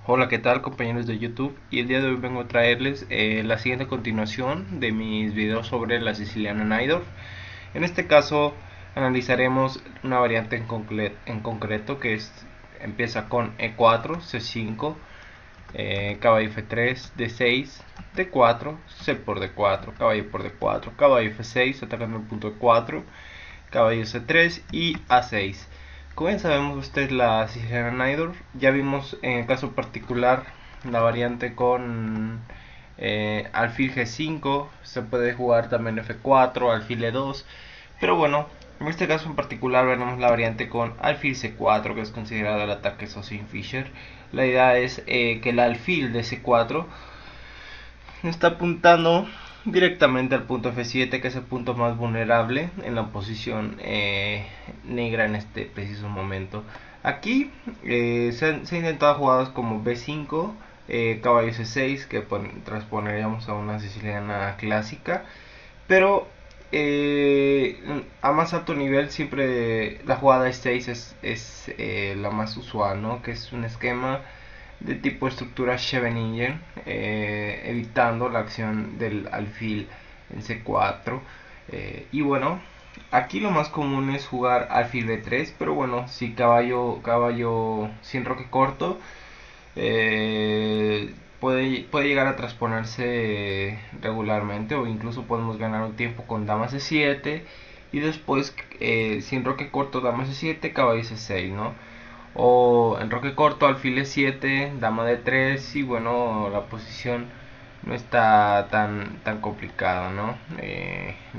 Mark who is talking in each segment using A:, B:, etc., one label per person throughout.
A: Hola, ¿qué tal compañeros de YouTube? Y el día de hoy vengo a traerles la siguiente continuación de mis videos sobre la siciliana Najdorf. En este caso analizaremos una variante en concreto empieza con E4, C5, caballo F3, D6, D4, C por D4, caballo por D4, caballo F6 atacando el punto E4, caballo C3 y A6. Como bien sabemos, usted la siciliana Najdorf. Ya vimos en el caso particular la variante con alfil G5. Se puede jugar también F4, alfil E2. Pero bueno, en este caso en particular veremos la variante con alfil C4, que es considerado el ataque Sosin-Fischer. La idea es que el alfil de C4 está apuntando directamente al punto F7, que es el punto más vulnerable en la posición negra en este preciso momento. Aquí se han intentado jugadas como B5, caballo C6, que transponeríamos a una siciliana clásica, pero a más alto nivel siempre la jugada E6 es la más usual, ¿no? Que es un esquema de tipo estructura Scheveningen, evitando la acción del alfil en C4. Y bueno, aquí lo más común es jugar alfil B3, pero bueno, si caballo sin roque corto, puede llegar a transponerse regularmente, o incluso podemos ganar un tiempo con dama C7 y después sin roque corto dama C7, caballo C6, ¿no? O en roque corto alfil E7, dama D3 y bueno, la posición no está tan complicada, ¿no?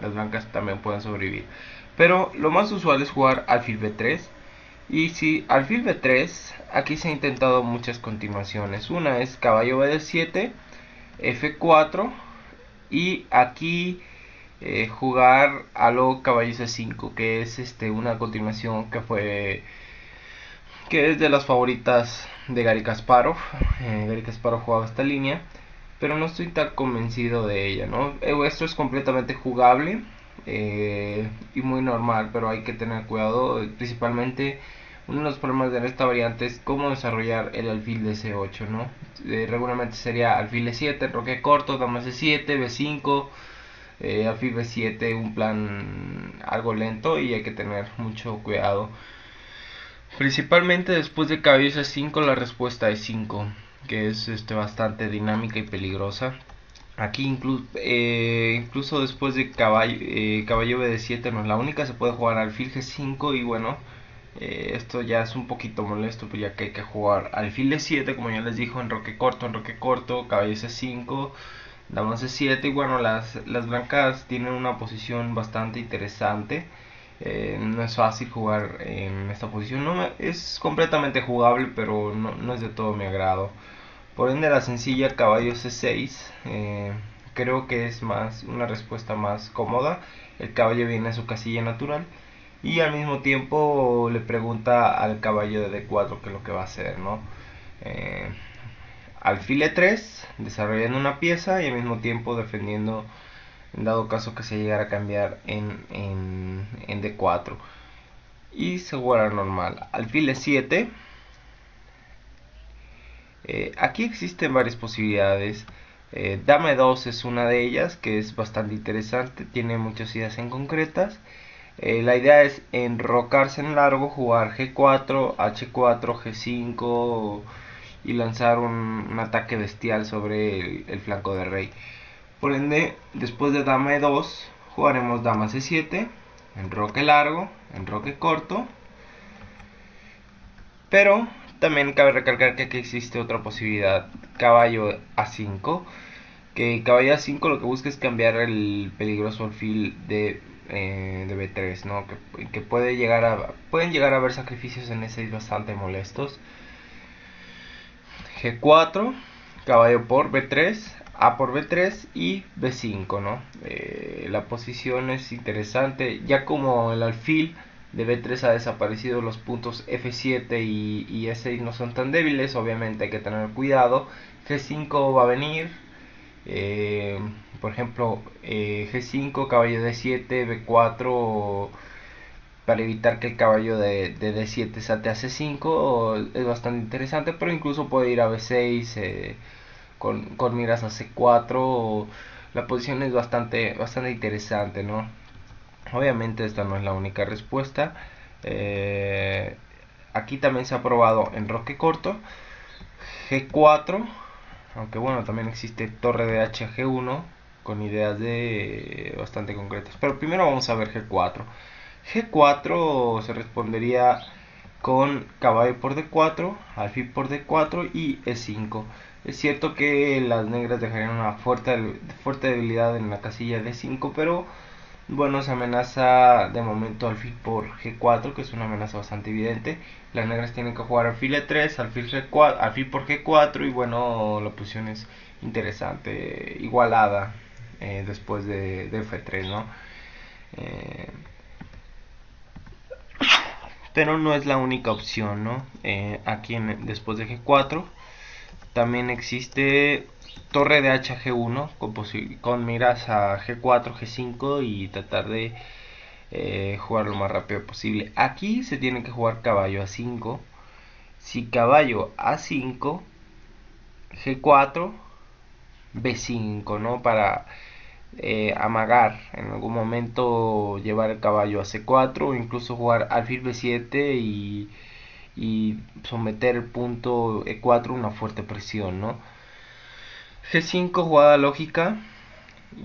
A: Las blancas también pueden sobrevivir. Pero lo más usual es jugar alfil B3. Y si alfil B3, aquí se ha intentado muchas continuaciones. Una es caballo BD7, F4 y aquí jugar a lo caballo C5, que es una continuación que es de las favoritas de Gary Kasparov. Gary Kasparov jugaba esta línea, pero no estoy tan convencido de ella, ¿no? Esto es completamente jugable y muy normal, pero hay que tener cuidado. Principalmente, uno de los problemas de esta variante es cómo desarrollar el alfil de C8, ¿no? Regularmente sería alfil E7, roque corto, dama C7, B5, alfil B7, un plan algo lento y hay que tener mucho cuidado. Principalmente después de caballo C5 la respuesta es 5, que es bastante dinámica y peligrosa. Aquí incluso después de caballo BD7 no es la única, se puede jugar alfil G5 y bueno, esto ya es un poquito molesto, pues ya que hay que jugar alfil E7, como ya les dijo, en roque corto, caballo C5, dama C7 y bueno, las blancas tienen una posición bastante interesante. No es fácil jugar en esta posición, es completamente jugable, pero no es de todo mi agrado. Por ende, la sencilla caballo C6 creo que es más una respuesta más cómoda. El caballo viene a su casilla natural y al mismo tiempo le pregunta al caballo de D4 qué es lo que va a hacer, ¿no? Eh, Alfil E3, desarrollando una pieza y al mismo tiempo defendiendo en dado caso que se llegara a cambiar en D4. Y se jugará normal. Alfil E7. Aquí existen varias posibilidades. Dama 2 es una de ellas, que es bastante interesante, tiene muchas ideas en concretas. La idea es enrocarse en largo, jugar G4, H4, G5 y lanzar un ataque bestial sobre el flanco de rey. Por ende, después de dama E2, jugaremos dama C7, enroque largo, enroque corto, pero también cabe recalcar que aquí existe otra posibilidad, caballo A5, que caballo A5 lo que busca es cambiar el peligroso alfil de B3, ¿no? Que pueden llegar a haber sacrificios en E6 bastante molestos. G4, caballo por B3, A por B3 y B5, ¿no? La posición es interesante, ya como el alfil de B3 ha desaparecido, los puntos F7 y E6 no son tan débiles, obviamente hay que tener cuidado. G5 va a venir, eh, por ejemplo, G5, caballo D7, B4 para evitar que el caballo de D7 salte a C5 es bastante interesante, pero incluso puede ir a B6 con miras a C4. La posición es bastante interesante, ¿no? Obviamente esta no es la única respuesta. Aquí también se ha probado enroque corto, G4, aunque bueno, también existe torre de H a G1 con ideas de bastante concretas. Pero primero vamos a ver G4. G4 se respondería con caballo por D4, alfil por D4 y E5. Es cierto que las negras dejarían una fuerte debilidad en la casilla D5, pero bueno, se amenaza de momento alfil por G4, que es una amenaza bastante evidente. Las negras tienen que jugar alfil E3, alfil G4, alfil por G4 y bueno, la posición es interesante, igualada después de F3, ¿no? Eh, pero no es la única opción, ¿no? Aquí después de G4 también existe torre de H a G1 con miras a G4, G5 y tratar de jugar lo más rápido posible. Aquí se tiene que jugar caballo A5. Si caballo A5, G4, B5, ¿no? Para amagar en algún momento llevar el caballo a C4 o incluso jugar alfil B7 y someter el punto E4 a una fuerte presión, ¿no? G5 jugada lógica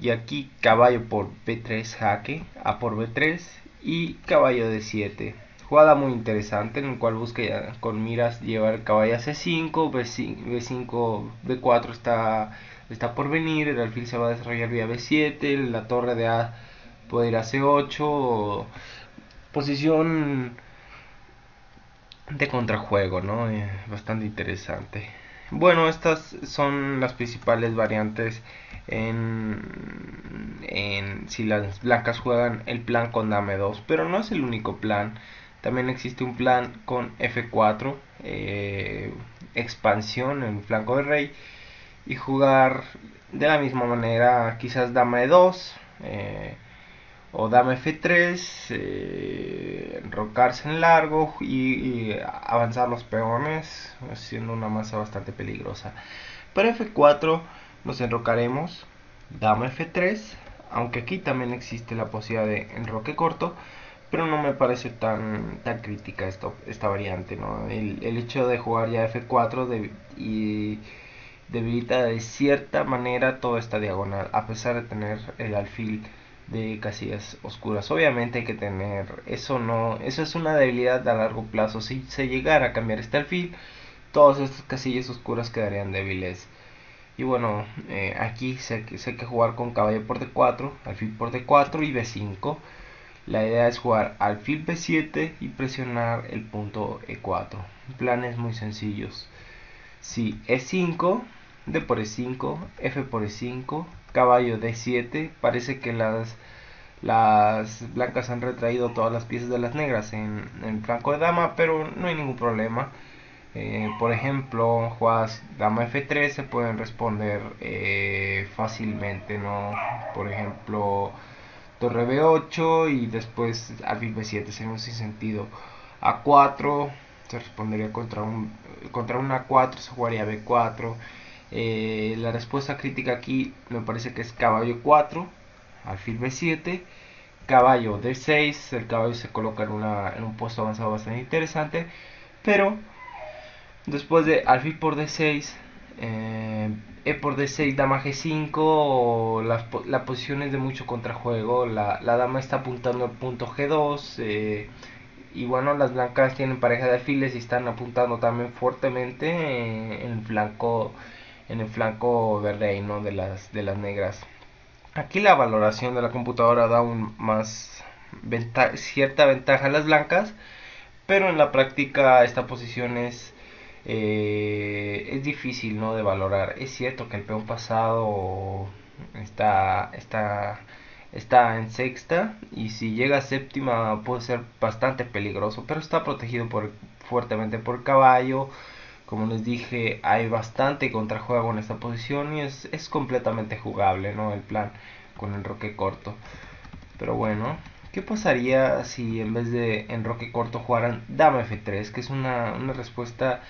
A: y aquí caballo por B3 jaque, A por B3 y caballo D7. Jugada muy interesante en el cual busca con miras llevar el caballo a C5, B5, B4 está por venir, el alfil se va a desarrollar vía B7, la torre de A puede ir a C8, posición de contrajuego, ¿no? Bastante interesante. Bueno, estas son las principales variantes en si las blancas juegan el plan con dame 2, pero no es el único plan. También existe un plan con F4, expansión en el flanco de rey, y jugar de la misma manera, quizás dame 2, o dame F3, enrocarse en largo y avanzar los peones, siendo una masa bastante peligrosa. Para F4 nos enrocaremos, dama F3, aunque aquí también existe la posibilidad de enroque corto, pero no me parece tan crítica esta variante, ¿no? El hecho de jugar ya F4 y debilita de cierta manera toda esta diagonal, a pesar de tener el alfil de casillas oscuras. Obviamente hay que tener eso, no, eso es una debilidad a largo plazo. Si se llegara a cambiar este alfil, todas estas casillas oscuras quedarían débiles. Y bueno, aquí sé que jugar con caballo por D4, alfil por D4 y B5. La idea es jugar alfil B7 y presionar el punto E4. Planes muy sencillos. Si E5, D por E5, F por E5, caballo D7, parece que las blancas han retraído todas las piezas de las negras en flanco de dama, pero no hay ningún problema. Por ejemplo, jugadas dama F3 se pueden responder fácilmente, ¿no? Por ejemplo, torre B8 y después alfil B7, sería un sinsentido. A4 se respondería contra un A4, se jugaría B4. La respuesta crítica aquí me parece que es caballo 4, alfil B7, caballo D6. El caballo se coloca en un puesto avanzado bastante interesante, pero después de alfil por D6, E por D6, dama G5, la posición es de mucho contrajuego. La dama está apuntando al punto G2. Y bueno, las blancas tienen pareja de alfiles y están apuntando también fuertemente en el flanco de rey, ¿no? de las negras. Aquí la valoración de la computadora da cierta ventaja a las blancas, pero en la práctica esta posición es difícil, ¿no? De valorar. Es cierto que el peón pasado está en sexta y si llega a séptima puede ser bastante peligroso, pero está protegido fuertemente por caballo. Como les dije, hay bastante contrajuego en esta posición y es completamente jugable, ¿no? El plan con el roque corto. Pero bueno, ¿Qué pasaría si en vez de enroque corto jugaran dama f3? Que es una respuesta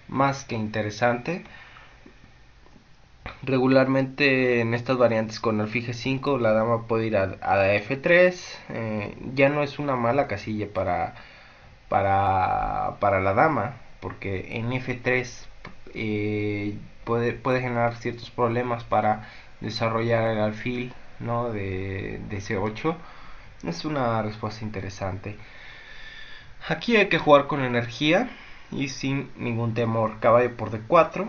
A: más que interesante. Regularmente en estas variantes con alfil g5 la dama puede ir a f3. Ya no es una mala casilla para la dama, porque en f3 puede generar ciertos problemas para desarrollar el alfil, ¿no? de c8. Es una respuesta interesante. Aquí hay que jugar con energía y sin ningún temor. Caballo por d4,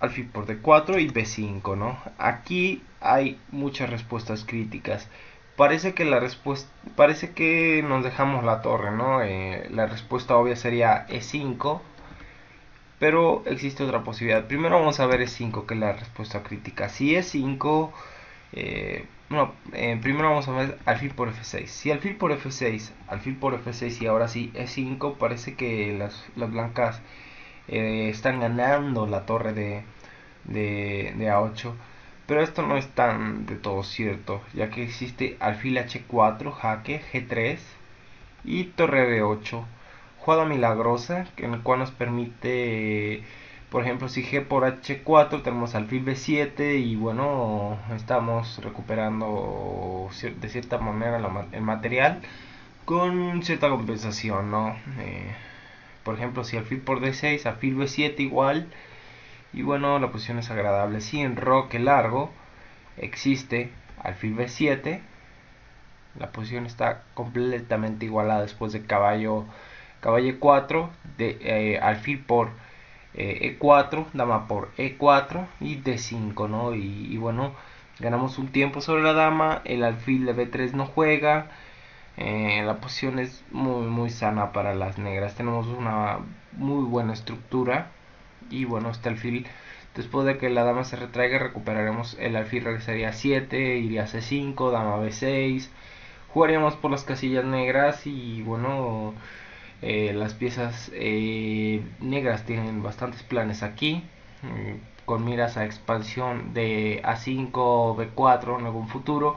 A: alfil por d4 y b5, ¿no? Aquí hay muchas respuestas críticas. Parece que nos dejamos la torre, ¿no? La respuesta obvia sería e5, pero existe otra posibilidad. Primero vamos a ver e5, que es la respuesta crítica. Si e5, primero vamos a ver alfil por f6. Si alfil por f6, alfil por f6 y ahora sí e5, parece que las blancas están ganando la torre de a8. Pero esto no es tan de todo cierto, ya que existe alfil h4, jaque, g3 y torre b8. Jugada milagrosa, en el cual nos permite, por ejemplo, si g por h4 tenemos alfil b7 y bueno, estamos recuperando de cierta manera el material con cierta compensación, ¿no? Por ejemplo, si alfil por d6, alfil b7 igual. Y bueno, la posición es agradable. Si en enroque largo existe alfil b7, la posición está completamente igualada después de caballo e4, alfil por e4, dama por e4 y d5, ¿no? Y bueno, ganamos un tiempo sobre la dama, el alfil de b3 no juega. La posición es muy sana para las negras. Tenemos una muy buena estructura. Y bueno, este alfil, después de que la dama se retraiga, recuperaremos el alfil, regresaría a 7, iría a c5, dama b6. Jugaríamos por las casillas negras y bueno, las piezas negras tienen bastantes planes aquí, con miras a expansión de a5, b4 en algún futuro.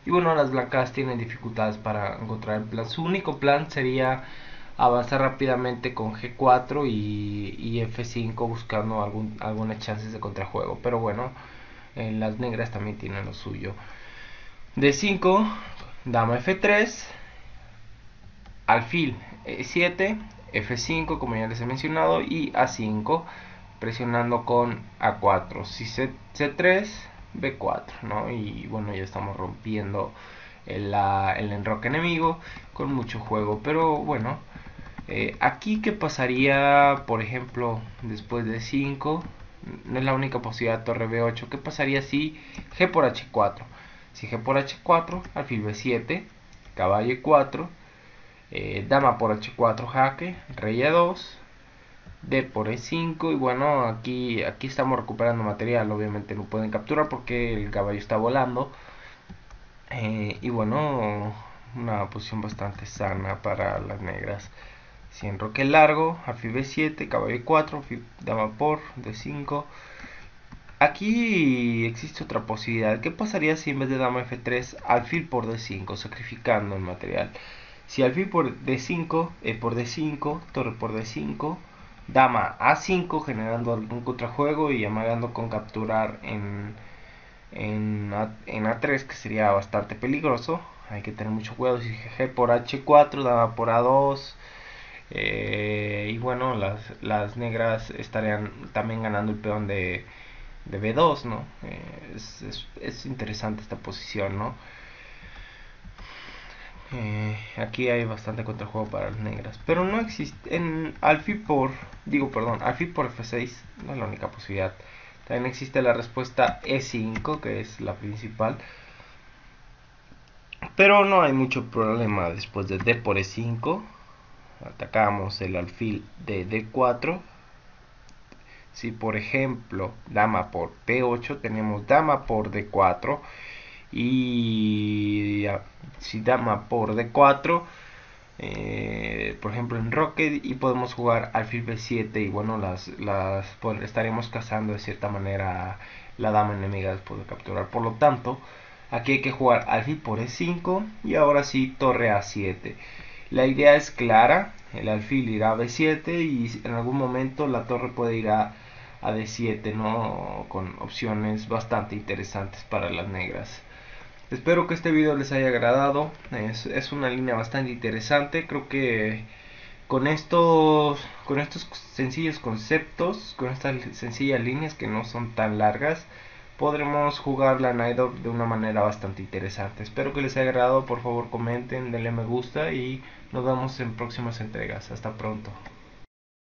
A: Y bueno, las blancas tienen dificultades para encontrar el plan. Su único plan sería avanzar rápidamente con g4 y f5 buscando algunas chances de contrajuego. Pero bueno, las negras también tienen lo suyo. d5, dama f3, alfil e7, f5 como ya les he mencionado y a5 presionando con a4. Si c3, b4, ¿no? Y bueno, ya estamos rompiendo el enroque enemigo con mucho juego. Pero bueno, aquí qué pasaría, por ejemplo, después de 5, no es la única posibilidad, torre b8. ¿Qué pasaría si g por h4? Si g por h4, alfil b7, caballo e4, dama por h4 jaque, rey e2, d por e5 y bueno, aquí estamos recuperando material. Obviamente no pueden capturar porque el caballo está volando. Y bueno, una posición bastante sana para las negras. Si enroque largo, alfil b7, caballo e4, dama por d5. Aquí existe otra posibilidad. ¿Qué pasaría si en vez de dama f3, alfil por d5, sacrificando el material? Si alfil por d5, por d5, torre por d5, dama a5, generando algún contrajuego y amagando con capturar en a3, que sería bastante peligroso. Hay que tener mucho cuidado. Si g por h4, dama por a2. Y bueno, las negras estarían también ganando el peón de b2, ¿no? Es interesante esta posición, ¿no? Aquí hay bastante contrajuego para las negras, pero no existe en alfil por f6, no es la única posibilidad. También existe la respuesta e5, que es la principal, pero no hay mucho problema. Después de d por e5 atacamos el alfil de d4. Si por ejemplo dama por p8, tenemos dama por d4. Y si dama por d4, por ejemplo en roque, y podemos jugar alfil b7 y bueno, estaremos cazando de cierta manera la dama enemiga después de capturar. Por lo tanto, Aquí hay que jugar alfil por e5 y ahora sí torre a7. La idea es clara, el alfil irá a b7 y en algún momento la torre puede ir a d7, ¿no? Con opciones bastante interesantes para las negras. Espero que este video les haya agradado, es una línea bastante interesante, creo que con estos sencillos conceptos, con estas sencillas líneas que no son tan largas, podremos jugar la Naidorf de una manera bastante interesante. Espero que les haya agradado, por favor comenten, denle me gusta y nos vemos en próximas entregas. Hasta pronto.